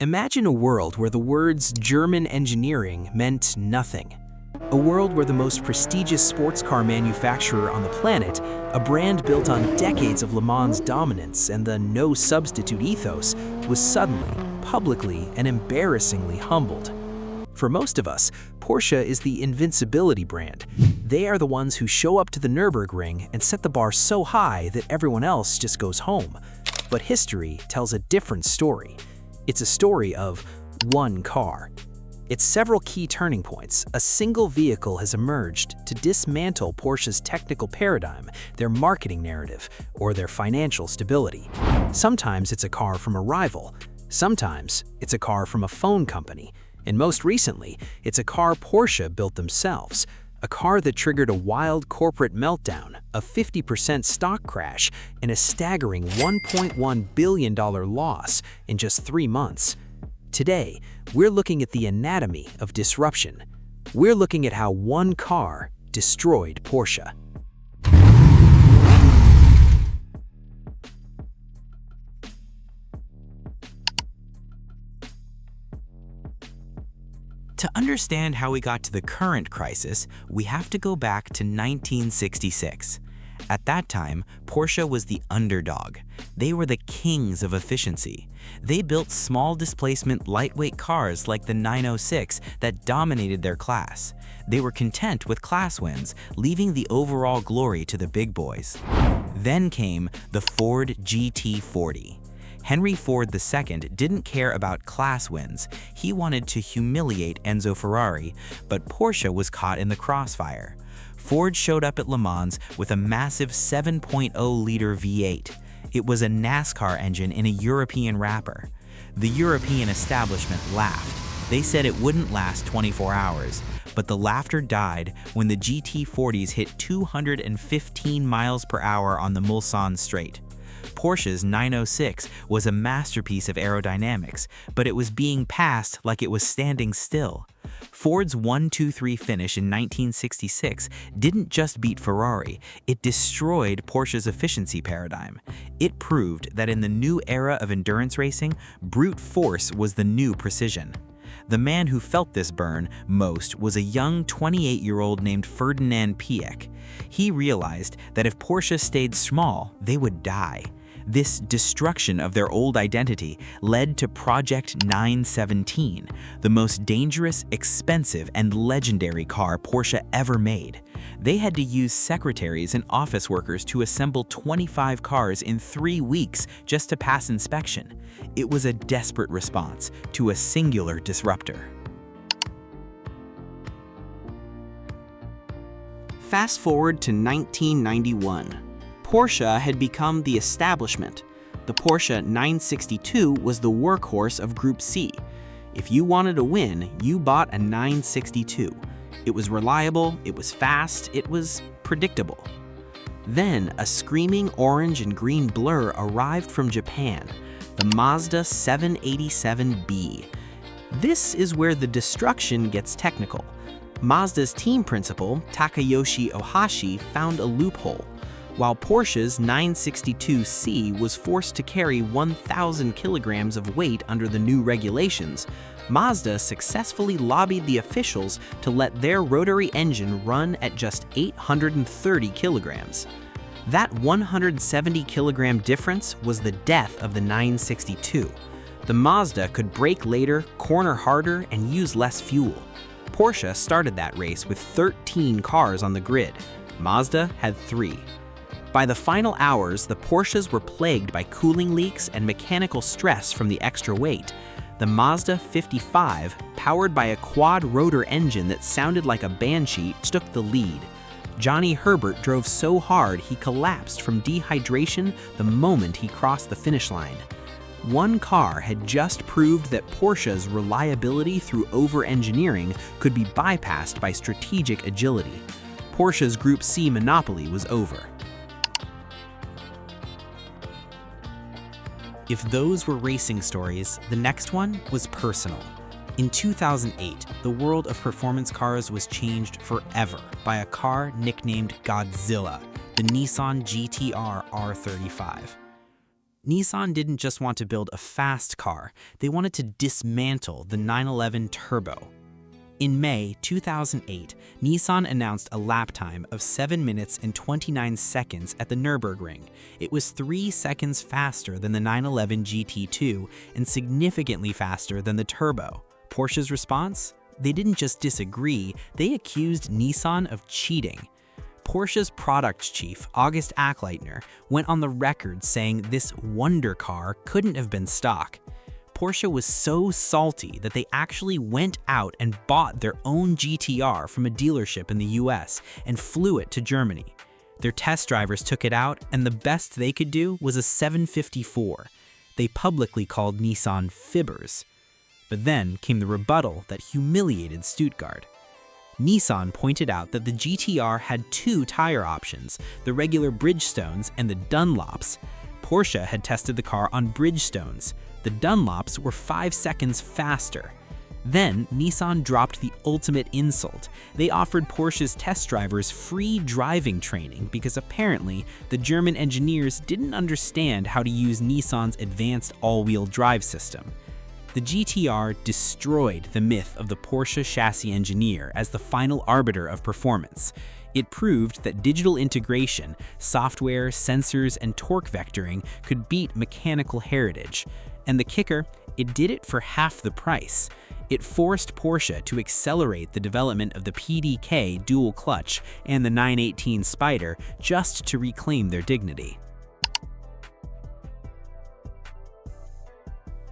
Imagine a world where the words German engineering meant nothing. A world where the most prestigious sports car manufacturer on the planet, a brand built on decades of Le Mans dominance and the no substitute ethos, was suddenly, publicly, and embarrassingly humbled. For most of us, Porsche is the invincibility brand. They are the ones who show up to the Nürburgring and set the bar so high that everyone else just goes home. But history tells a different story. It's a story of one car. At several key turning points, a single vehicle has emerged to dismantle Porsche's technical paradigm, their marketing narrative, or their financial stability. Sometimes it's a car from a rival. Sometimes it's a car from a phone company. And most recently, it's a car Porsche built themselves. A car that triggered a wild corporate meltdown, a 50% stock crash, and a staggering $1.1 billion loss in just 3 months. Today, we're looking at the anatomy of disruption. We're looking at how one car destroyed Porsche. To understand how we got to the current crisis, we have to go back to 1966. At that time, Porsche was the underdog. They were the kings of efficiency. They built small displacement lightweight cars like the 906 that dominated their class. They were content with class wins, leaving the overall glory to the big boys. Then came the Ford GT40. Henry Ford II didn't care about class wins. He wanted to humiliate Enzo Ferrari, but Porsche was caught in the crossfire. Ford showed up at Le Mans with a massive 7.0-liter V8. It was a NASCAR engine in a European wrapper. The European establishment laughed. They said it wouldn't last 24 hours, but the laughter died when the GT40s hit 215 miles per hour on the Mulsanne Straight. Porsche's 906 was a masterpiece of aerodynamics, but it was being passed like it was standing still. Ford's 1-2-3 finish in 1966 didn't just beat Ferrari, it destroyed Porsche's efficiency paradigm. It proved that in the new era of endurance racing, brute force was the new precision. The man who felt this burn most was a young 28-year-old named Ferdinand Piëch. He realized that if Porsche stayed small, they would die. This destruction of their old identity led to Project 917, the most dangerous, expensive, and legendary car Porsche ever made. They had to use secretaries and office workers to assemble 25 cars in 3 weeks just to pass inspection. It was a desperate response to a singular disruptor. Fast forward to 1991. Porsche had become the establishment. The Porsche 962 was the workhorse of Group C. If you wanted to win, you bought a 962. It was reliable, it was fast, it was predictable. Then a screaming orange and green blur arrived from Japan, the Mazda 787B. This is where the destruction gets technical. Mazda's team principal, Takayoshi Ohashi, found a loophole. While Porsche's 962C was forced to carry 1,000 kilograms of weight under the new regulations, Mazda successfully lobbied the officials to let their rotary engine run at just 830 kilograms. That 170 kilogram difference was the death of the 962. The Mazda could brake later, corner harder, and use less fuel. Porsche started that race with 13 cars on the grid. Mazda had 3. By the final hours, the Porsches were plagued by cooling leaks and mechanical stress from the extra weight. The Mazda 55, powered by a quad-rotor engine that sounded like a banshee, took the lead. Johnny Herbert drove so hard he collapsed from dehydration the moment he crossed the finish line. One car had just proved that Porsche's reliability through over-engineering could be bypassed by strategic agility. Porsche's Group C monopoly was over. If those were racing stories, the next one was personal. In 2008, the world of performance cars was changed forever by a car nicknamed Godzilla, the Nissan GT-R R35. Nissan didn't just want to build a fast car, they wanted to dismantle the 911 Turbo. In May 2008, Nissan announced a lap time of 7 minutes and 29 seconds at the Nürburgring. It was 3 seconds faster than the 911 GT2 and significantly faster than the Turbo. Porsche's response? They didn't just disagree, they accused Nissan of cheating. Porsche's product chief, August Achleitner, went on the record saying this wonder car couldn't have been stock. Porsche was so salty that they actually went out and bought their own GT-R from a dealership in the US and flew it to Germany. Their test drivers took it out, and the best they could do was a 754. They publicly called Nissan fibbers. But then came the rebuttal that humiliated Stuttgart. Nissan pointed out that the GT-R had 2 tire options, the regular Bridgestones and the Dunlops. Porsche had tested the car on Bridgestones. The Dunlops were 5 seconds faster. Then Nissan dropped the ultimate insult. They offered Porsche's test drivers free driving training because apparently the German engineers didn't understand how to use Nissan's advanced all-wheel drive system. The GT-R destroyed the myth of the Porsche chassis engineer as the final arbiter of performance. It proved that digital integration, software, sensors, and torque vectoring could beat mechanical heritage. And the kicker, it did it for half the price. It forced Porsche to accelerate the development of the PDK dual clutch and the 918 Spider just to reclaim their dignity.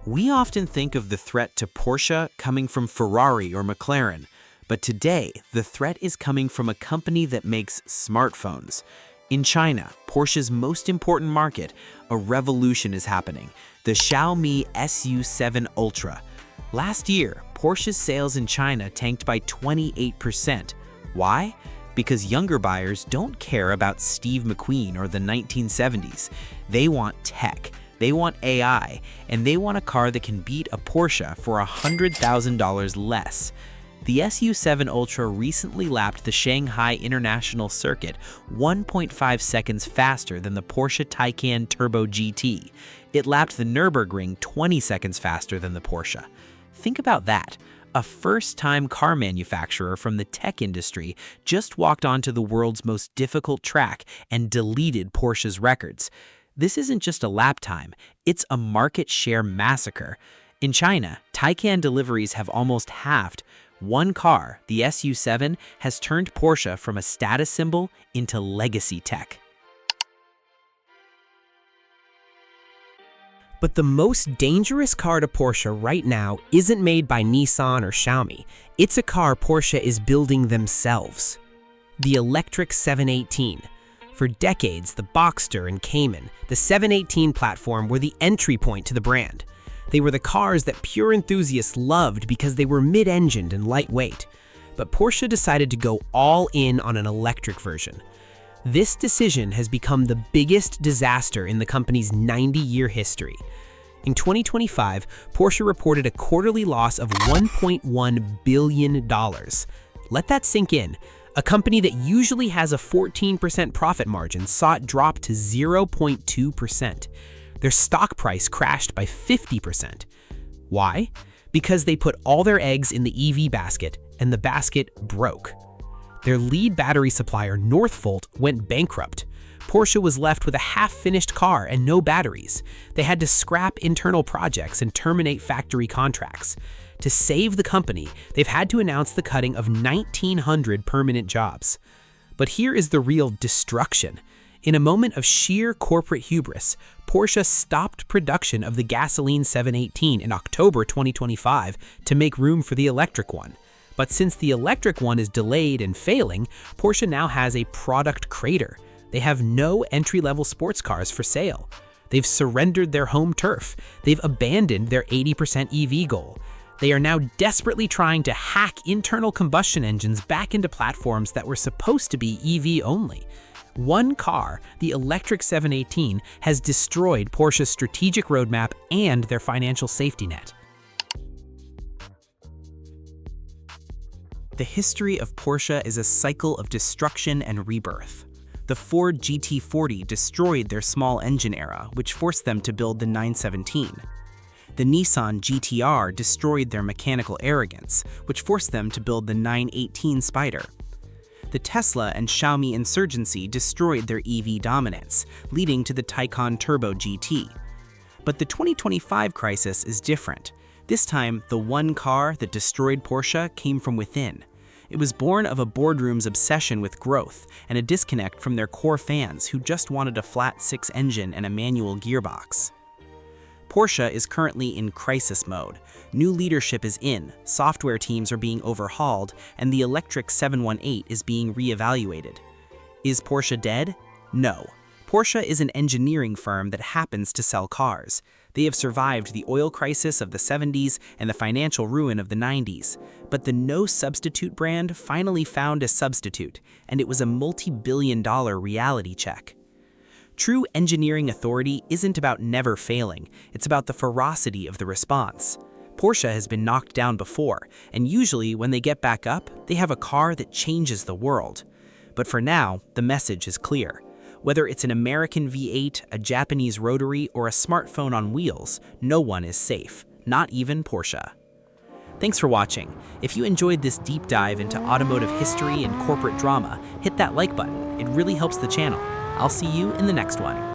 We often think of the threat to Porsche coming from Ferrari or McLaren, but today the threat is coming from a company that makes smartphones. In China, Porsche's most important market, a revolution is happening, the Xiaomi SU7 Ultra. Last year, Porsche's sales in China tanked by 28%. Why? Because younger buyers don't care about Steve McQueen or the 1970s. They want tech. They want AI, and they want a car that can beat a Porsche for $100,000 less. The SU7 Ultra recently lapped the Shanghai International Circuit 1.5 seconds faster than the Porsche Taycan Turbo GT. It lapped the Nürburgring 20 seconds faster than the Porsche. Think about that. A first-time car manufacturer from the tech industry just walked onto the world's most difficult track and deleted Porsche's records. This isn't just a lap time, it's a market share massacre. In China, Taycan deliveries have almost halved. One car, the SU7, has turned Porsche from a status symbol into legacy tech. But the most dangerous car to Porsche right now isn't made by Nissan or Xiaomi. It's a car Porsche is building themselves. The electric 718. For decades, the Boxster and Cayman, the 718 platform, were the entry point to the brand. They were the cars that pure enthusiasts loved because they were mid-engined and lightweight. But Porsche decided to go all in on an electric version. This decision has become the biggest disaster in the company's 90-year history. In 2025, Porsche reported a quarterly loss of $1.1 billion. Let that sink in. A company that usually has a 14% profit margin saw it drop to 0.2%. Their stock price crashed by 50%. Why? Because they put all their eggs in the EV basket, and the basket broke. Their lead battery supplier, Northvolt, went bankrupt. Porsche was left with a half-finished car and no batteries. They had to scrap internal projects and terminate factory contracts. To save the company, they've had to announce the cutting of 1,900 permanent jobs. But here is the real destruction. In a moment of sheer corporate hubris, Porsche stopped production of the gasoline 718 in October 2025 to make room for the electric one. But since the electric one is delayed and failing, Porsche now has a product crater. They have no entry-level sports cars for sale. They've surrendered their home turf. They've abandoned their 80% EV goal. They are now desperately trying to hack internal combustion engines back into platforms that were supposed to be EV only. One car, the electric 718, has destroyed Porsche's strategic roadmap and their financial safety net. The history of Porsche is a cycle of destruction and rebirth. The Ford GT40 destroyed their small engine era, which forced them to build the 917. The Nissan GT-R destroyed their mechanical arrogance, which forced them to build the 918 Spider. The Tesla and Xiaomi insurgency destroyed their EV dominance, leading to the Taycan Turbo GT. But the 2025 crisis is different. This time, the one car that destroyed Porsche came from within. It was born of a boardroom's obsession with growth and a disconnect from their core fans who just wanted a flat six engine and a manual gearbox. Porsche is currently in crisis mode. New leadership is in, software teams are being overhauled, and the electric 718 is being reevaluated. Is Porsche dead? No. Porsche is an engineering firm that happens to sell cars. They have survived the oil crisis of the 70s and the financial ruin of the 90s. But the no-substitute brand finally found a substitute, and it was a multi-billion-dollar reality check. True engineering authority isn't about never failing, it's about the ferocity of the response. Porsche has been knocked down before, and usually when they get back up, they have a car that changes the world. But for now, the message is clear. Whether it's an American V8, a Japanese Rotary, or a smartphone on wheels, no one is safe, not even Porsche. Thanks for watching. If you enjoyed this deep dive into automotive history and corporate drama, hit that like button. It really helps the channel. I'll see you in the next one.